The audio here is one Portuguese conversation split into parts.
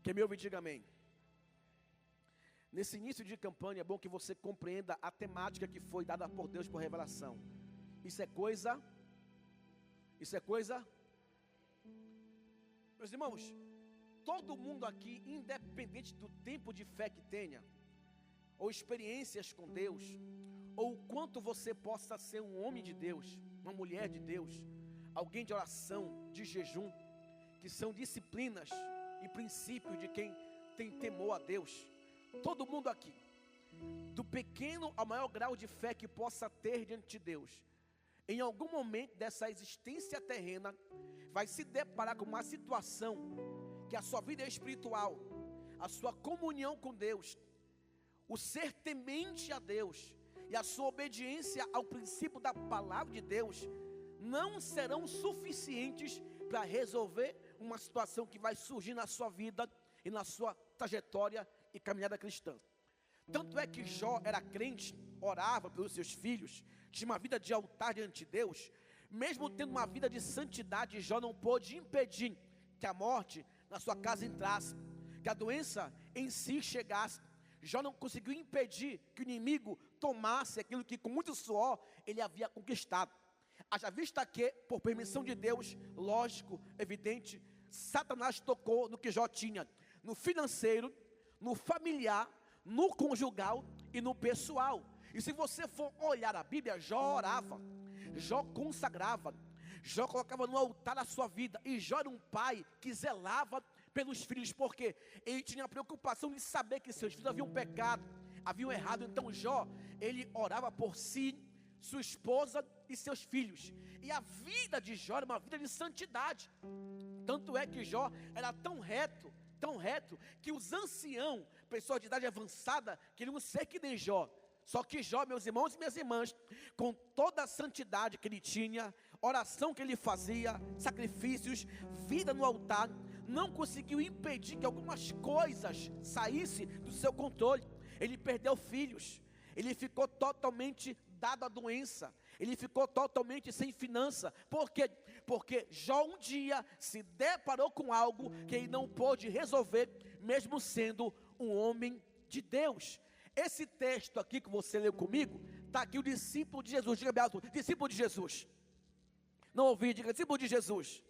Quem me ouve, diga amém. Nesse início de campanha, é bom que você compreenda a temática que foi dada por Deus por revelação. Isso é coisa. Meus irmãos, todo mundo aqui, independente do tempo de fé que tenha, ou experiências com Deus, ou o quanto você possa ser um homem de Deus, uma mulher de Deus, alguém de oração, de jejum, que são disciplinas e princípios de quem tem temor a Deus. Todo mundo aqui, do pequeno ao maior grau de fé que possa ter diante de Deus, em algum momento dessa existência terrena, vai se deparar com uma situação que a sua vida espiritual, a sua comunhão com Deus, o ser temente a Deus e a sua obediência ao princípio da palavra de Deus não serão suficientes para resolver uma situação que vai surgir na sua vida e na sua trajetória e caminhada cristã. Tanto é que Jó era crente, orava pelos seus filhos, tinha uma vida de altar diante de Deus. Mesmo tendo uma vida de santidade, Jó não pôde impedir que a morte na sua casa entrasse, que a doença em si chegasse. Jó não conseguiu impedir que o inimigo tomasse aquilo que com muito suor ele havia conquistado. Haja vista que, por permissão de Deus, lógico, evidente, Satanás tocou no que Jó tinha, no financeiro, no familiar, no conjugal e no pessoal. E se você for olhar a Bíblia, Jó orava, Jó consagrava, Jó colocava no altar a sua vida. E Jó era um pai que zelava pelos filhos, porque ele tinha a preocupação de saber que seus filhos haviam pecado, haviam errado. Então Jó, ele orava por si, sua esposa e seus filhos. E a vida de Jó era uma vida de santidade. Tanto é que Jó era tão reto, que os anciãos, pessoas de idade avançada, queriam ser que nem Jó. Só que Jó, meus irmãos e minhas irmãs, com toda a santidade que ele tinha, oração que ele fazia, sacrifícios, vida no altar, não conseguiu impedir que algumas coisas saíssem do seu controle. Ele perdeu filhos, ele ficou totalmente dado à doença, ele ficou totalmente sem finança. Por quê? Porque Jó um dia se deparou com algo que ele não pôde resolver, mesmo sendo um homem de Deus. Esse texto aqui que você leu comigo, está aqui o discípulo de Jesus. Diga bem alto, discípulo de Jesus. Não ouvi, diga discípulo de Jesus.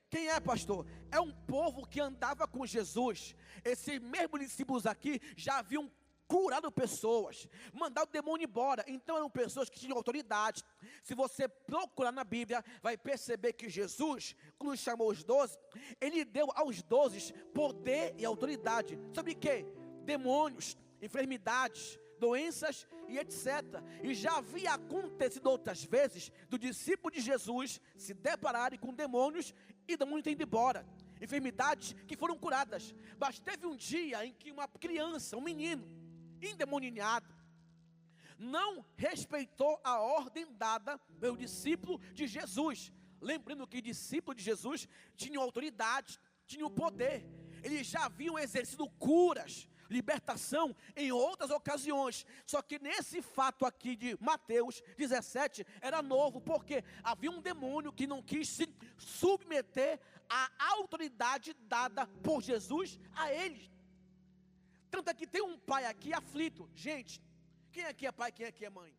Quem é, pastor? É um povo que andava com Jesus. Esses mesmos discípulos aqui já haviam curado pessoas, mandado o demônio embora. Então eram pessoas que tinham autoridade. Se você procurar na Bíblia, vai perceber que Jesus, quando chamou os 12, ele deu aos 12 poder e autoridade. Sobre o quê? Demônios, enfermidades, doenças e etc. E já havia acontecido outras vezes do discípulo de Jesus se depararem com demônios e demônio indo embora, enfermidades que foram curadas. Mas teve um dia em que uma criança, um menino endemoniado, não respeitou a ordem dada pelo discípulo de Jesus. Lembrando que discípulos de Jesus tinham autoridade, tinham poder, eles já haviam exercido curas, libertação em outras ocasiões. Só que nesse fato aqui de Mateus 17 era novo, porque havia um demônio que não quis se submeter à autoridade dada por Jesus a eles. Tanto é que tem um pai aqui aflito. Gente, quem aqui é pai, quem aqui é mãe?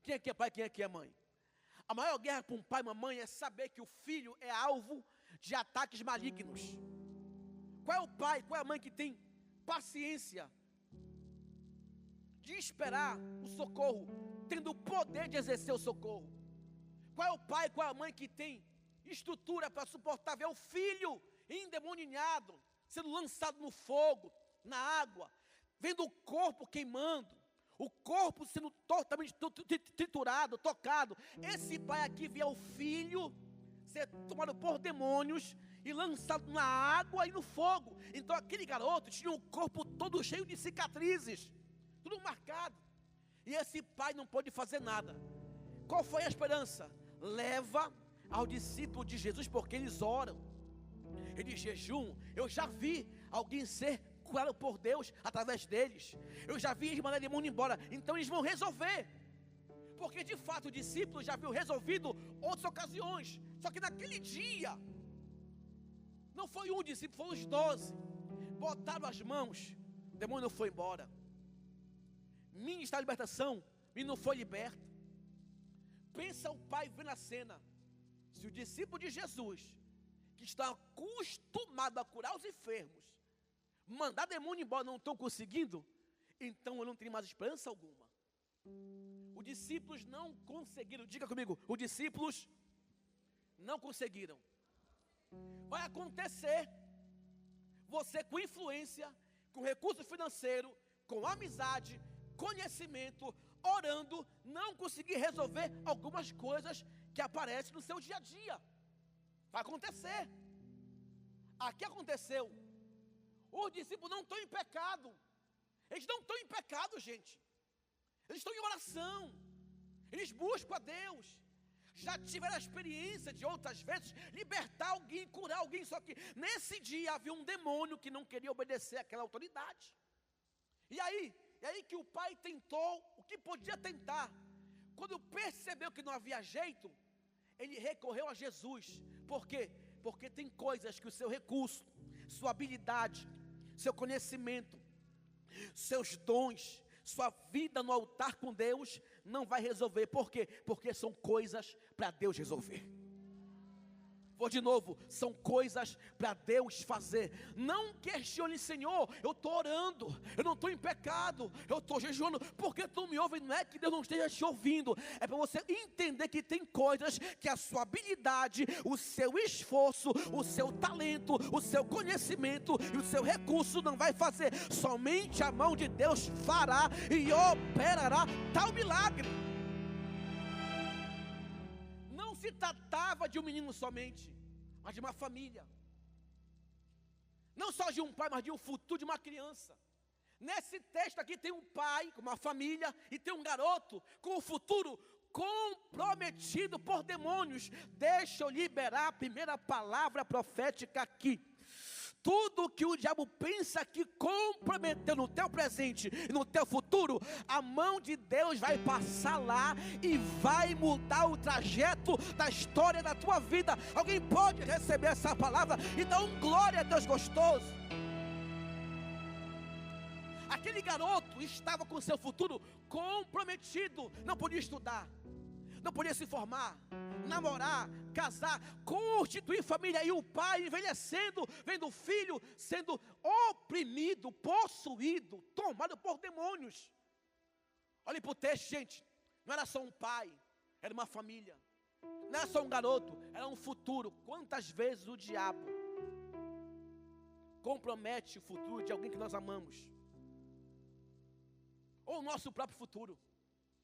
Quem aqui é pai, quem aqui é mãe? A maior guerra para um pai e uma mãe é saber que o filho é alvo de ataques malignos. Qual é o pai, qual é a mãe que tem paciência de esperar o socorro, tendo o poder de exercer o socorro? Qual é o pai, qual é a mãe que tem estrutura para suportar ver o filho endemoniado, sendo lançado no fogo, na água, vendo o corpo queimando, o corpo sendo totalmente triturado, tocado? Esse pai aqui via o filho ser tomado por demônios e lançado na água e no fogo. Então aquele garoto tinha o corpo todo cheio de cicatrizes, tudo marcado, e esse pai não pôde fazer nada. Qual foi a esperança? Leva ao discípulo de Jesus, porque eles oram, eles jejuam. Eu já vi alguém ser curado por Deus através deles, eu já vi eles mandar demônio embora. Então eles vão resolver, porque de fato o discípulo já viu resolvido outras ocasiões. Só que naquele dia Não foi um discípulo, foram os 12. Botaram as mãos, o demônio não foi embora. Ministrar a libertação, e não foi liberto. Pensa o pai vendo a cena. Se o discípulo de Jesus, que está acostumado a curar os enfermos, mandar demônio embora, não estão conseguindo, então eu não tenho mais esperança alguma. Os discípulos não conseguiram, diga comigo, os discípulos não conseguiram. Vai acontecer, você com influência, com recurso financeiro, com amizade, conhecimento, orando, não conseguir resolver algumas coisas que aparecem no seu dia a dia. Vai acontecer. Aqui aconteceu. Os discípulos não estão em pecado. Eles não estão em pecado, gente. Eles estão em oração. Eles buscam a Deus. Já tiveram a experiência de outras vezes libertar alguém, curar alguém. Só que nesse dia havia um demônio que não queria obedecer àquela autoridade. E aí que o pai tentou o que podia tentar. Quando percebeu que não havia jeito, ele recorreu a Jesus. Por quê? Porque tem coisas que o seu recurso, sua habilidade, seu conhecimento, seus dons, sua vida no altar com Deus não vai resolver. Por quê? Porque são coisas para Deus resolver. Vou de novo, são coisas para Deus fazer. Não questione, Senhor, eu estou orando, eu não estou em pecado, eu estou jejuando, porque tu me ouve. Não é que Deus não esteja te ouvindo, é para você entender que tem coisas que a sua habilidade, o seu esforço, o seu talento, o seu conhecimento e o seu recurso não vai fazer. Somente a mão de Deus fará e operará tal milagre. Não se tratava de um menino somente, mas de uma família. Não só de um pai, mas de um futuro de uma criança. Nesse texto aqui tem um pai com uma família e tem um garoto com o futuro comprometido por demônios. Deixa eu liberar a primeira palavra profética aqui. Tudo que o diabo pensa que comprometeu no teu presente e no teu futuro, a mão de Deus vai passar lá e vai mudar o trajeto da história da tua vida. Alguém pode receber essa palavra e dar um glória a Deus gostoso? Aquele garoto estava com seu futuro comprometido, não podia estudar, não podia se formar, namorar, casar, constituir família. E o pai envelhecendo, vendo o filho sendo oprimido, possuído, tomado por demônios. Olhe para o texto, gente. Não era só um pai, era uma família. Não era só um garoto, era um futuro. Quantas vezes o diabo compromete o futuro de alguém que nós amamos, ou o nosso próprio futuro,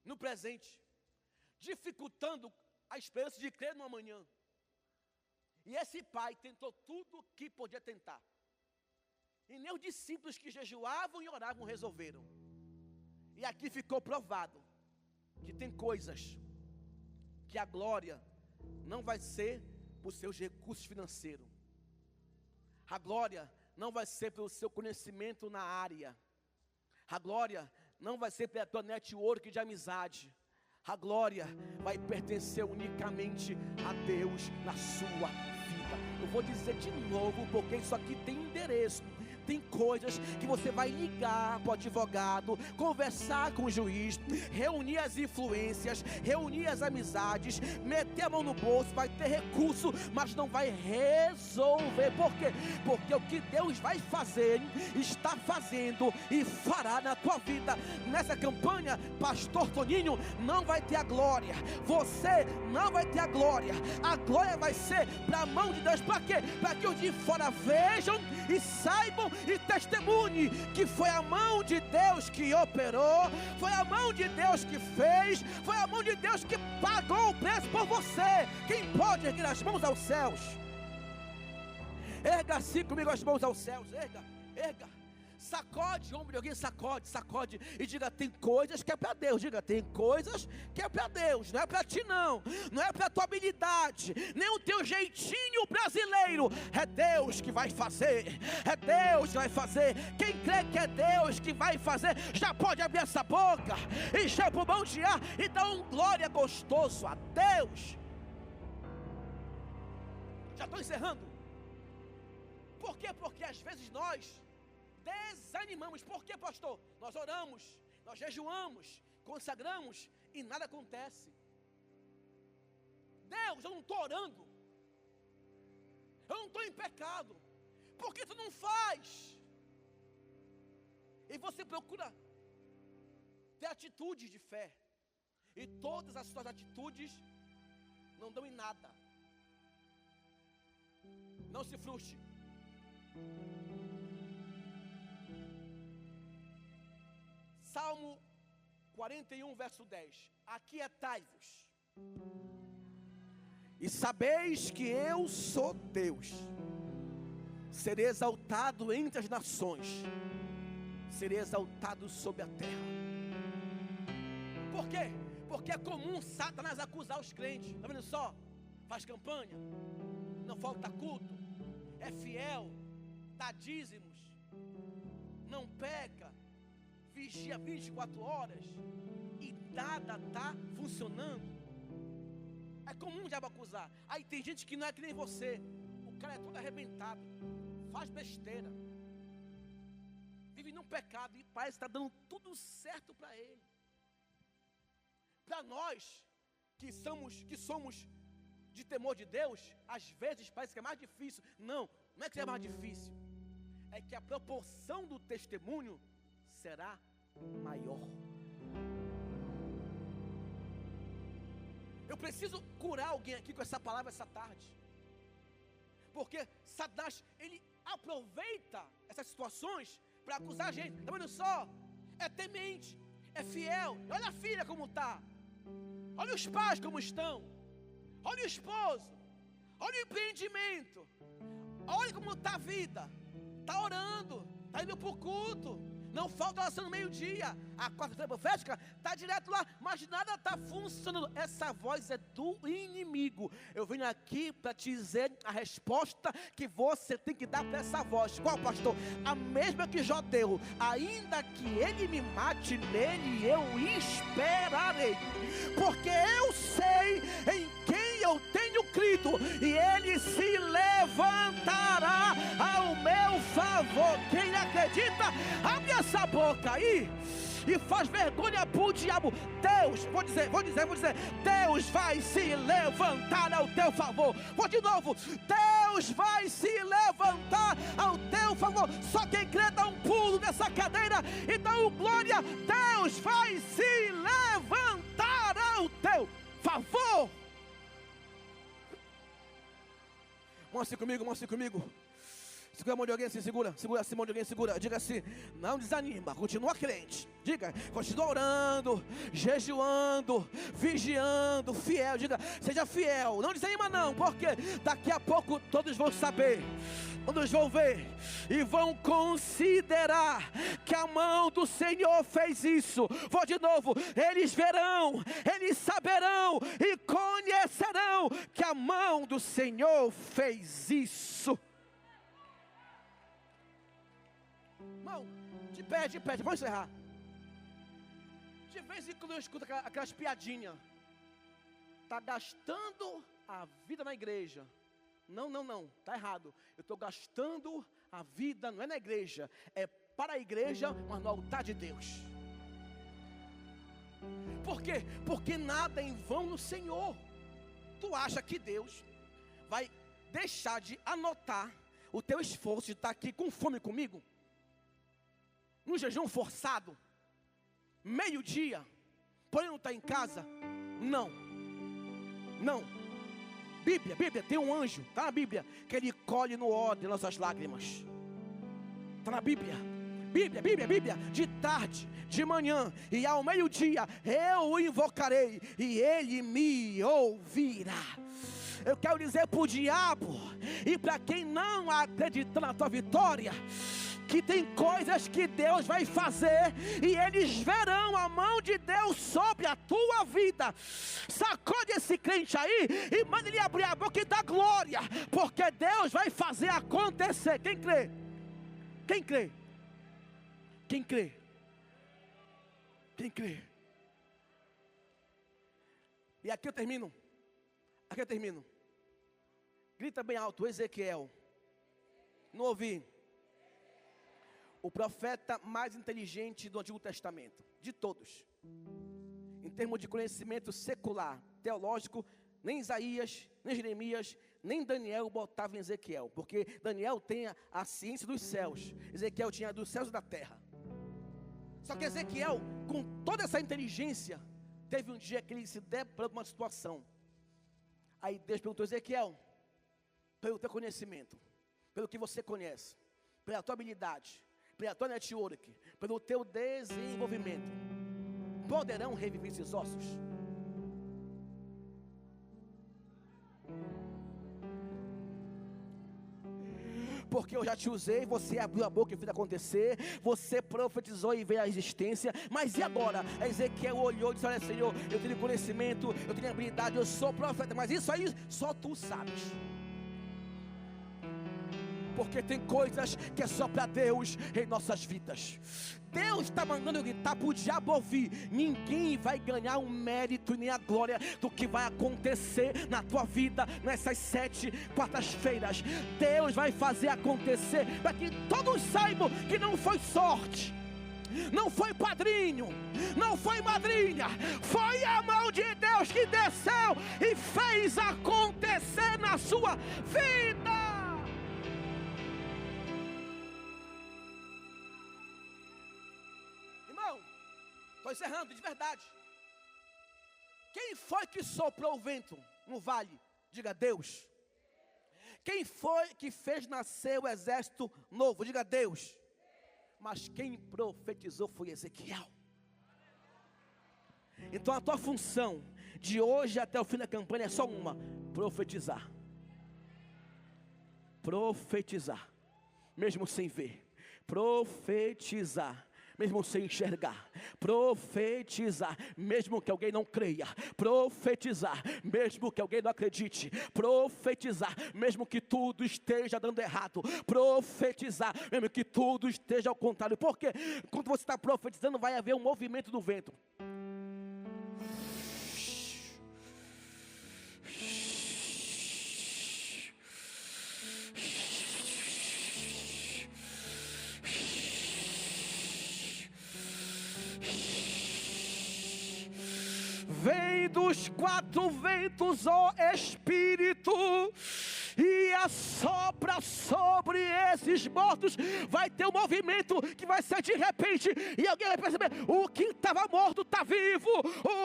no presente, dificultando a esperança de crer no amanhã. E esse pai tentou tudo o que podia tentar. E nem os discípulos que jejuavam e oravam resolveram. E aqui ficou provado que tem coisas que a glória não vai ser por seus recursos financeiros. A glória não vai ser pelo seu conhecimento na área. A glória não vai ser pela tua network de amizade. A glória vai pertencer unicamente a Deus na sua vida. Eu vou dizer de novo, porque isso aqui tem endereço. Tem coisas que você vai ligar para o advogado, conversar com o juiz, reunir as influências, reunir as amizades, meter a mão no bolso, vai ter recurso, mas não vai resolver. Por quê? Porque o que Deus vai fazer, está fazendo e fará na tua vida. Nessa campanha, pastor Toninho não vai ter a glória, você não vai ter a glória vai ser para a mão de Deus. Para quê? Para que os de fora vejam e saibam e testemunhe que foi a mão de Deus que operou, foi a mão de Deus que fez, foi a mão de Deus que pagou o preço por você. Quem pode erguer as mãos aos céus? Erga assim comigo as mãos aos céus, erga. Sacode, ombro de alguém, sacode e diga: tem coisas que é para Deus. Diga: tem coisas que é para Deus, não é para ti não é para tua habilidade, nem o teu jeitinho brasileiro. É Deus que vai fazer, Quem crê que é Deus que vai fazer, já pode abrir essa boca, encher o pulmão de ar e dar um glória gostoso a Deus. Já estou encerrando. Por quê? Porque às vezes nós desanimamos. Por quê, pastor? Nós oramos, nós jejuamos, consagramos e nada acontece. Deus, eu não estou orando, eu não estou em pecado, por que tu não faz? E você procura ter atitudes de fé, e todas as suas atitudes não dão em nada. Não se frustre. Salmo 41, verso 10. Aquietai-vos e sabeis que eu sou Deus. Serei exaltado entre as nações, serei exaltado sobre a terra. Por quê? Porque é comum Satanás acusar os crentes. Está vendo só? Faz campanha, não falta culto, é fiel, dá dízimos, não peca, vigia 24 horas e nada está funcionando. É comum o diabo acusar. Aí tem gente que não é que nem você, o cara é todo arrebentado, faz besteira, vive num pecado e parece que está dando tudo certo para ele. Para nós que somos de temor de Deus, às vezes parece que é mais difícil. Não é que é mais difícil, é que a proporção do testemunho será maior. Eu preciso curar alguém aqui com essa palavra essa tarde, porque Satanás, ele aproveita essas situações para acusar a gente. Está vendo só? É temente, é fiel. Olha a filha como está, olha os pais como estão, olha o esposo, olha o empreendimento, olha como está a vida. Está orando, está indo para o culto, não falta oração no meio-dia, a quarta-feira profética está direto lá, mas nada está funcionando. Essa voz é do inimigo. Eu venho aqui para te dizer a resposta que você tem que dar para essa voz. Qual, pastor? A mesma que Jó deu: ainda que ele me mate, nele eu esperarei, porque eu sei em quem eu tenho crido, e ele se levantará ao meu favor. Quem acredita, abre essa boca aí e faz vergonha pro diabo. Deus, vou dizer, Deus vai se levantar ao teu favor. Vou de novo, Deus vai se levantar ao teu favor. Só quem crê dá um pulo nessa cadeira e dá um glória. Deus vai se levantar ao teu favor. Mostre comigo. Segura a mão de alguém assim, segura a mão de alguém, segura. Diga assim: não desanima, continua crente. Diga: continua orando, jejuando, vigiando, fiel. Diga: seja fiel, não desanima não, porque daqui a pouco todos vão saber, todos vão ver e vão considerar que a mão do Senhor fez isso. Vou de novo: eles verão, eles saberão e conhecerão que a mão do Senhor fez isso. Irmão, de pé, vamos encerrar. De vez em quando eu escuto aquelas piadinhas. Está gastando a vida na igreja. Não, está errado. Eu estou gastando a vida, não é na igreja, é para a igreja, mas no altar de Deus. Por quê? Porque nada é em vão no Senhor. Tu acha que Deus vai deixar de anotar o teu esforço de estar aqui com fome comigo? Num jejum forçado, meio-dia, porém não está em casa? Não. Bíblia, tem um anjo, está na Bíblia, que ele colhe no ódio nossas lágrimas. Está na Bíblia, de tarde, de manhã e ao meio-dia, eu o invocarei e ele me ouvirá. Eu quero dizer para o diabo e para quem não acredita na tua vitória, que tem coisas que Deus vai fazer e eles verão a mão de Deus sobre a tua vida. Sacode esse crente aí e manda ele abrir a boca e dar glória, porque Deus vai fazer acontecer. Quem crê? E aqui eu termino. Grita bem alto, Ezequiel Não ouvi. O profeta mais inteligente do Antigo Testamento, de todos. Em termos de conhecimento secular, teológico, nem Isaías, nem Jeremias, nem Daniel botava em Ezequiel. Porque Daniel tem a ciência dos céus. Ezequiel tinha dos céus e da terra. Só que Ezequiel, com toda essa inteligência, teve um dia que ele se deparou com uma situação. Aí Deus perguntou: Ezequiel, pelo teu conhecimento, pelo que você conhece, pela tua habilidade, pela tua network, pelo teu desenvolvimento, poderão reviver esses ossos? Porque eu já te usei, você abriu a boca e fez acontecer, você profetizou e veio à existência, mas e agora? Ezequiel olhou e disse: olha, Senhor, eu tenho conhecimento, eu tenho habilidade, eu sou profeta, mas isso aí só tu sabes. Porque tem coisas que é só para Deus em nossas vidas. Deus está mandando gritar para o diabo ouvir. Ninguém vai ganhar o mérito nem a glória do que vai acontecer na tua vida nessas 7 quartas-feiras. Deus vai fazer acontecer para que todos saibam que não foi sorte, não foi padrinho, não foi madrinha, foi a mão de Deus que desceu e fez acontecer na sua vida. Estou encerrando, de verdade. Quem foi que soprou o vento no vale? Diga: Deus. Quem foi que fez nascer o exército novo? Diga: Deus. Mas quem profetizou foi Ezequiel. Então a tua função de hoje até o fim da campanha é só uma: profetizar. Profetizar, mesmo sem ver. Profetizar, mesmo sem enxergar. Profetizar, mesmo que alguém não creia. Profetizar, mesmo que alguém não acredite. Profetizar, mesmo que tudo esteja dando errado. Profetizar, mesmo que tudo esteja ao contrário. Porque quando você está profetizando, vai haver um movimento do vento. Vem dos 4 ventos, ó Espírito, e assopra sobre esses mortos. Vai ter um movimento que vai ser de repente, e alguém vai perceber: o que estava morto está vivo,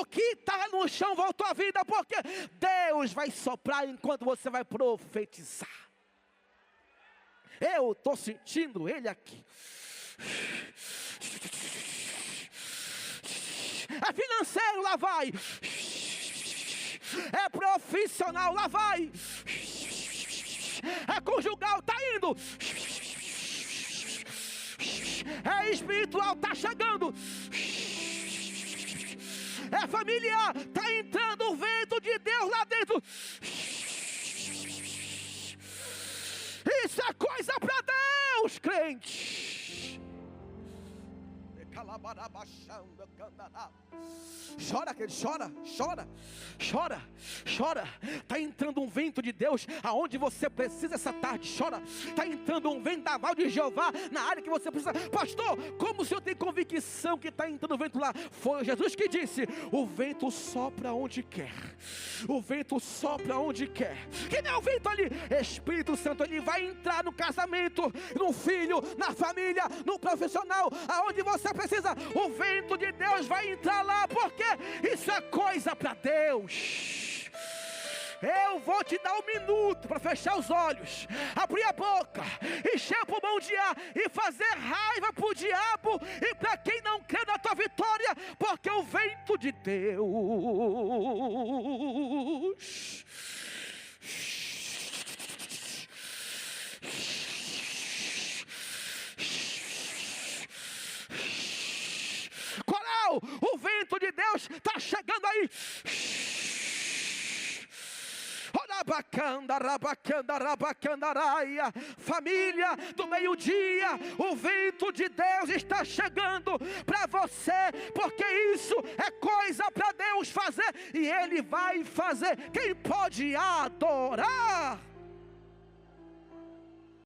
o que está no chão voltou à vida, porque Deus vai soprar enquanto você vai profetizar. Eu estou sentindo Ele aqui. É financeiro, lá vai. É profissional, lá vai. É conjugal, tá indo. É espiritual, tá chegando. É familiar, tá entrando o vento de Deus lá dentro. Isso é coisa para Deus, crente. Chora, querido, chora, chora, chora, chora. Está entrando um vento de Deus aonde você precisa essa tarde. Chora. Está entrando um vendaval de Jeová na área que você precisa. Pastor, como o senhor tem convicção que está entrando o vento lá? Foi Jesus que disse: o vento sopra onde quer. O vento sopra onde quer. Que nem o vento ali. Espírito Santo, ele vai entrar no casamento, no filho, na família, no profissional, aonde você precisa. O vento de Deus vai entrar lá, porque isso é coisa para Deus. Eu vou te dar 1 minuto para fechar os olhos, abrir a boca, encher o pulmão de ar e fazer raiva para o diabo e para quem não crê na tua vitória, porque o vento de Deus o vento de Deus está chegando aí. Família do meio-dia, o vento de Deus está chegando para você, porque isso é coisa para Deus fazer, e Ele vai fazer. Quem pode adorar?